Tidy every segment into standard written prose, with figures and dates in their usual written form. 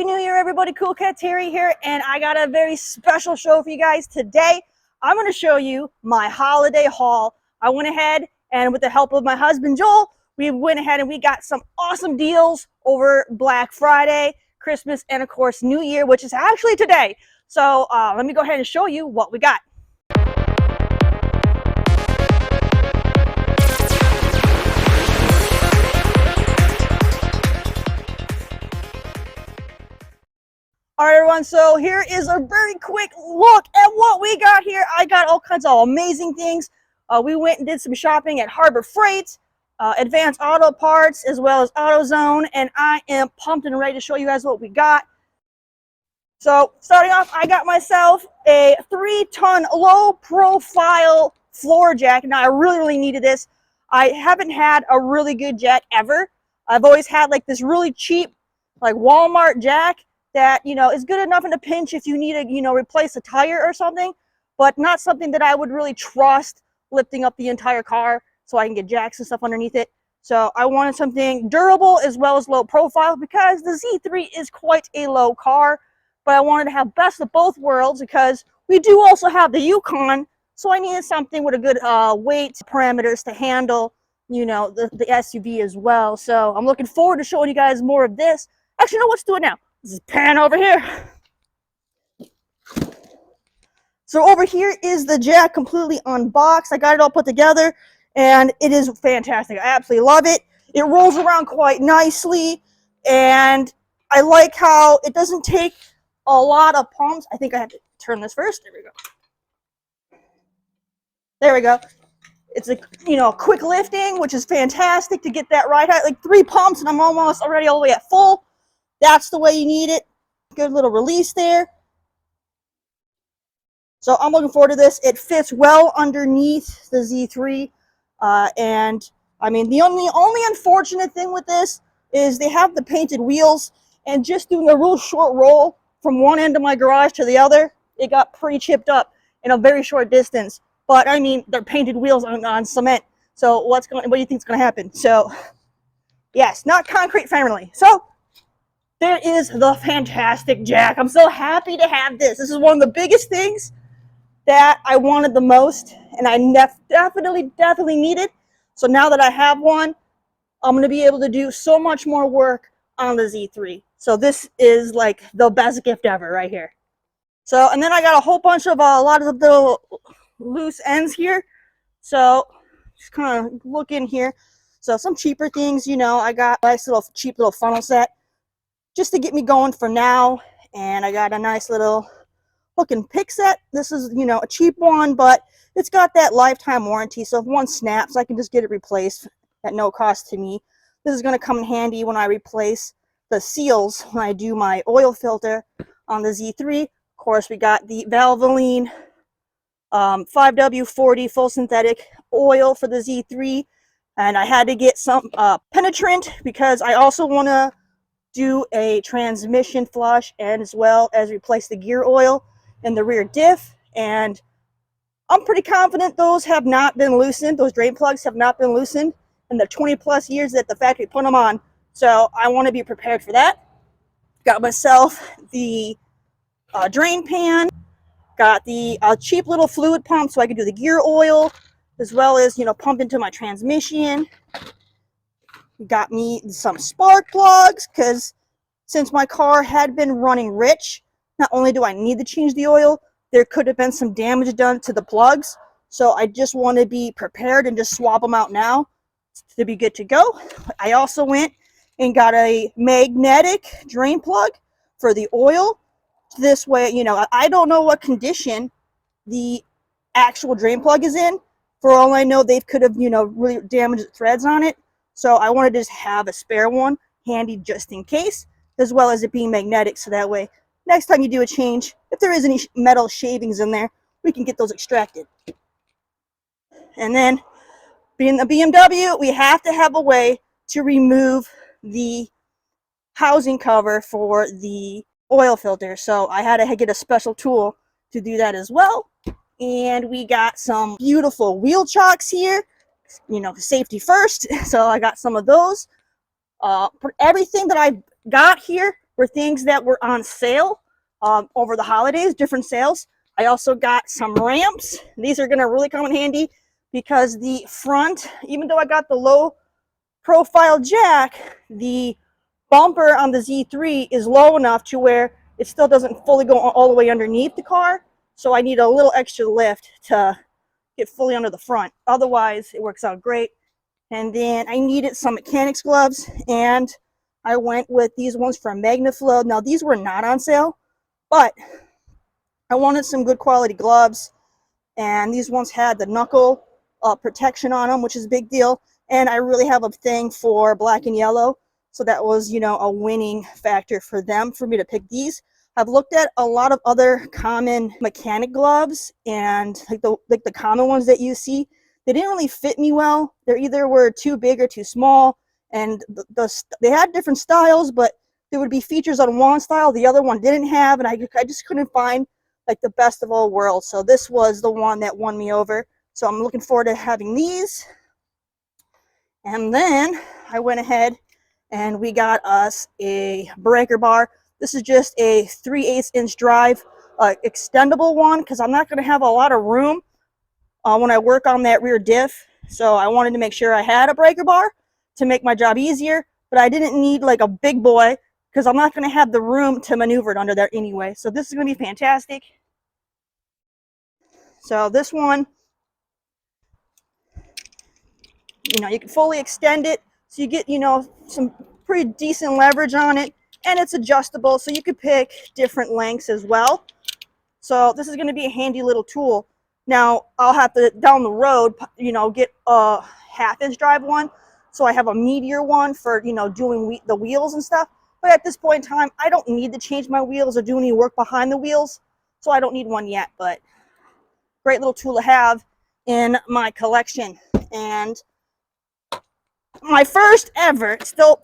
Happy New Year, everybody. Cool Cat Terry here, and I got a very special show for you guys today. I'm going to show you my holiday haul. I went ahead and with the help of my husband, Joel, we went ahead and we got some awesome deals over Black Friday, Christmas, and of course, New Year, which is actually today. So let me go ahead and show you what we got. All right, everyone, so here is a very quick look at what we got here. I got all kinds of amazing things. We went and did some shopping at Harbor Freight, Advance Auto Parts, as well as AutoZone, and I am pumped and ready to show you guys what we got. So starting off, I got myself a 3-ton low-profile floor jack. Now, I really needed this. I haven't had a really good jack ever. I've always had like this really cheap, like Walmart jack that, you know, is good enough in a pinch if you need to, you know, replace a tire or something, but not something that I would really trust lifting up the entire car so I can get jacks and stuff underneath it. So I wanted something durable as well as low profile because the Z3 is quite a low car, but I wanted to have best of both worlds because we do also have the Yukon, so I needed something with a good weight parameters to handle, you know, the SUV as well. So I'm looking forward to showing you guys more of this. Actually, no, let's do it now. This is pan over here. So over here is the jack completely unboxed. I got it all put together and it is fantastic. I absolutely love it. It rolls around quite nicely and I like how it doesn't take a lot of pumps. I think I have to turn this first. There we go. There we go. It's a, you know, quick lifting, which is fantastic to get that right height. Like 3 pumps and I'm almost already all the way at full. That's the way you need it. Good little release there. So I'm looking forward to this. It fits well underneath the Z3. And I mean, the only unfortunate thing with this is they have the painted wheels, and just doing a real short roll from one end of my garage to the other, it got pretty chipped up in a very short distance. But I mean, they're painted wheels on cement. So what do you think is going to happen? So yes, not concrete friendly. So there is the fantastic jack. I'm so happy to have this. This is one of the biggest things that I wanted the most, and I definitely needed. So now that I have one, I'm going to be able to do so much more work on the Z3. So this is like the best gift ever right here. So, and then I got a whole bunch of a lot of the loose ends here. So just kind of look in here. So some cheaper things, you know, I got a nice little cheap little funnel set just to get me going for now. And I got a nice little hook and pick set. This is, you know, a cheap one, but it's got that lifetime warranty. So if one snaps, I can just get it replaced at no cost to me. This is going to come in handy when I replace the seals when I do my oil filter on the Z3. Of course, we got the Valvoline 5W40 full synthetic oil for the Z3. And I had to get some penetrant because I also want to do a transmission flush and as well as replace the gear oil in the rear diff, and I'm pretty confident those have not been loosened. Those drain plugs have not been loosened in the 20+ years that the factory put them on, so I want to be prepared for that. Got myself the drain pan, got the cheap little fluid pump so I can do the gear oil as well as, you know, pump into my transmission. Got me some spark plugs because since my car had been running rich, not only do I need to change the oil, there could have been some damage done to the plugs. So I just want to be prepared and just swap them out now to be good to go. I also went and got a magnetic drain plug for the oil. This way, you know, I don't know what condition the actual drain plug is in. For all I know, they could have, you know, really damaged the threads on it. So I wanted to just have a spare one handy just in case, as well as it being magnetic. So that way, next time you do a change, if there is any metal shavings in there, we can get those extracted. And then, being the BMW, we have to have a way to remove the housing cover for the oil filter. So I had to get a special tool to do that as well. And we got some beautiful wheel chocks here. You know, safety first. So I got some of those. Everything that I got here were things that were on sale over the holidays, different sales. I also got some ramps. These are going to really come in handy because the front, even though I got the low profile jack, the bumper on the Z3 is low enough to where it still doesn't fully go all the way underneath the car. So I need a little extra lift to get fully under the front. Otherwise, it works out great. And then I needed some mechanics gloves, and I went with these ones from MagnaFlow. Now, these were not on sale, but I wanted some good quality gloves, and these ones had the knuckle protection on them, which is a big deal. And I really have a thing for black and yellow, so that was, you know, a winning factor for them, for me to pick these. I've looked at a lot of other common mechanic gloves, and like the common ones that you see, they didn't really fit me well. They either were too big or too small, and they had different styles, but there would be features on one style the other one didn't have, and I just couldn't find like the best of all worlds. So this was the one that won me over. So I'm looking forward to having these. And then I went ahead and we got us a breaker bar. This is just a 3/8 inch drive, extendable one, because I'm not going to have a lot of room when I work on that rear diff. So I wanted to make sure I had a breaker bar to make my job easier, but I didn't need like a big boy because I'm not going to have the room to maneuver it under there anyway. So this is going to be fantastic. So this one, you know, you can fully extend it, so you get, you know, some pretty decent leverage on it, and it's adjustable, so you could pick different lengths as well. So this is going to be a handy little tool. Now I'll have to, down the road, you know, get a 1/2 inch drive one, so I have a meatier one for, you know, doing the wheels and stuff. But at this point in time, I don't need to change my wheels or do any work behind the wheels, so I don't need one yet. But great little tool to have in my collection. And my first ever, still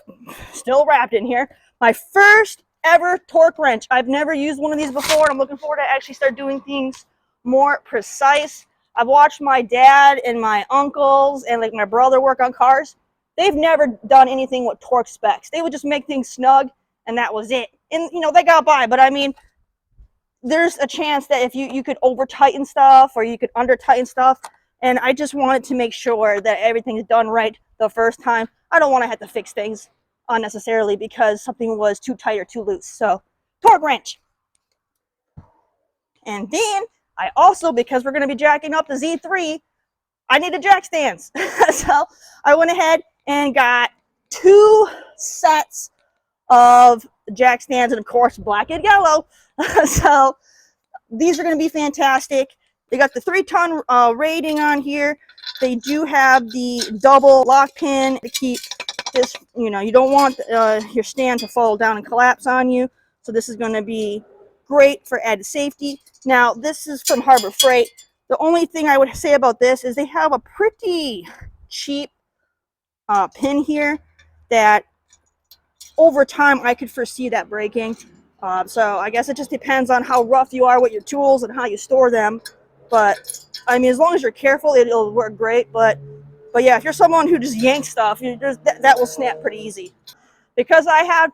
wrapped in here, my first ever torque wrench. I've never used one of these before, and I'm looking forward to actually start doing things more precise. I've watched my dad and my uncles and like my brother work on cars. They've never done anything with torque specs. They would just make things snug, and that was it. And, you know, they got by, but I mean, there's a chance that if you could over tighten stuff or you could under tighten stuff, and I just wanted to make sure that everything is done right the first time. I don't want to have to fix things unnecessarily because something was too tight or too loose. So torque wrench. And then I also, because we're going to be jacking up the Z3, I needed jack stands. So I went ahead and got 2 sets of jack stands, and of course black and yellow. So these are going to be fantastic. They got the 3-ton rating on here. They do have the double lock pin to keep this, you know, you don't want your stand to fall down and collapse on you. So this is going to be great for added safety. Now, this is from Harbor Freight. The only thing I would say about this is they have a pretty cheap pin here that over time I could foresee that breaking. So I guess it just depends on how rough you are with your tools and how you store them. But I mean, as long as you're careful, it'll work great. But yeah, if you're someone who just yanks stuff, that will snap pretty easy. Because I have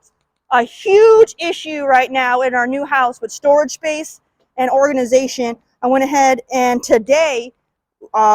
a huge issue right now in our new house with storage space and organization, I went ahead and today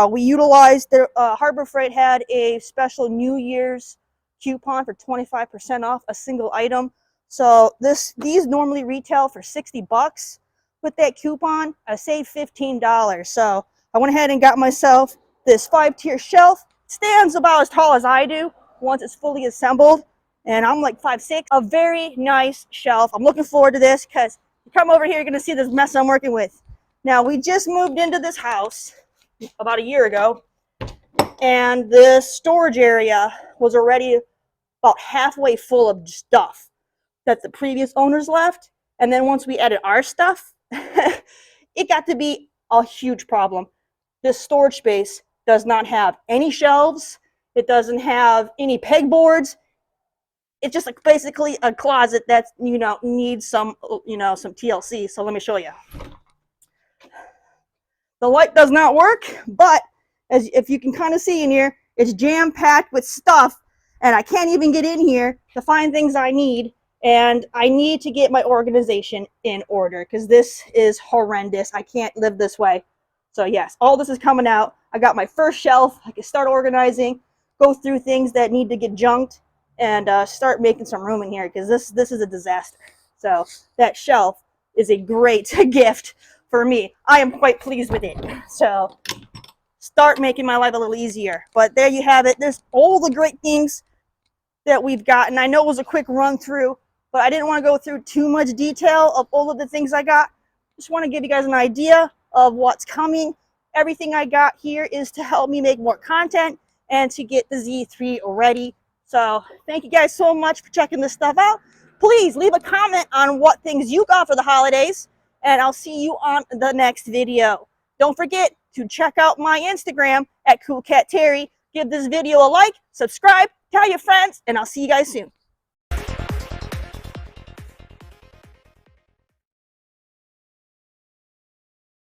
we utilized Harbor Freight had a special New Year's coupon for 25% off a single item. So these normally retail for 60 bucks. With that coupon, I saved $15. So I went ahead and got myself this 5-tier shelf. It stands about as tall as I do once it's fully assembled, and I'm like 5'6". A very nice shelf. I'm looking forward to this because you come over here, you're going to see this mess I'm working with. Now, we just moved into this house about a year ago, and the storage area was already about halfway full of stuff that the previous owners left. And then once we added our stuff, it got to be a huge problem. This storage space does not have any shelves. It doesn't have any pegboards. It's just like basically a closet that, you know, needs some, you know, some TLC. So let me show you. The light does not work, but if you can kind of see in here, it's jam-packed with stuff, and I can't even get in here to find things I need. and I need to get my organization in order because this is horrendous. I can't live this way. So yes, all this is coming out. I got my first shelf. I can start organizing, go through things that need to get junked, and start making some room in here because this is a disaster. So that shelf is a great gift for me. I am quite pleased with it. So start making my life a little easier. But there you have it. There's all the great things that we've gotten. I know it was a quick run through, but I didn't want to go through too much detail of all of the things I got. Just want to give you guys an idea of what's coming. Everything I got here is to help me make more content and to get the Z3 ready. So thank you guys so much for checking this stuff out. Please leave a comment on what things you got for the holidays, and I'll see you on the next video. Don't forget to check out my Instagram at CoolCatTerry. Give this video a like, subscribe, tell your friends, and I'll see you guys soon.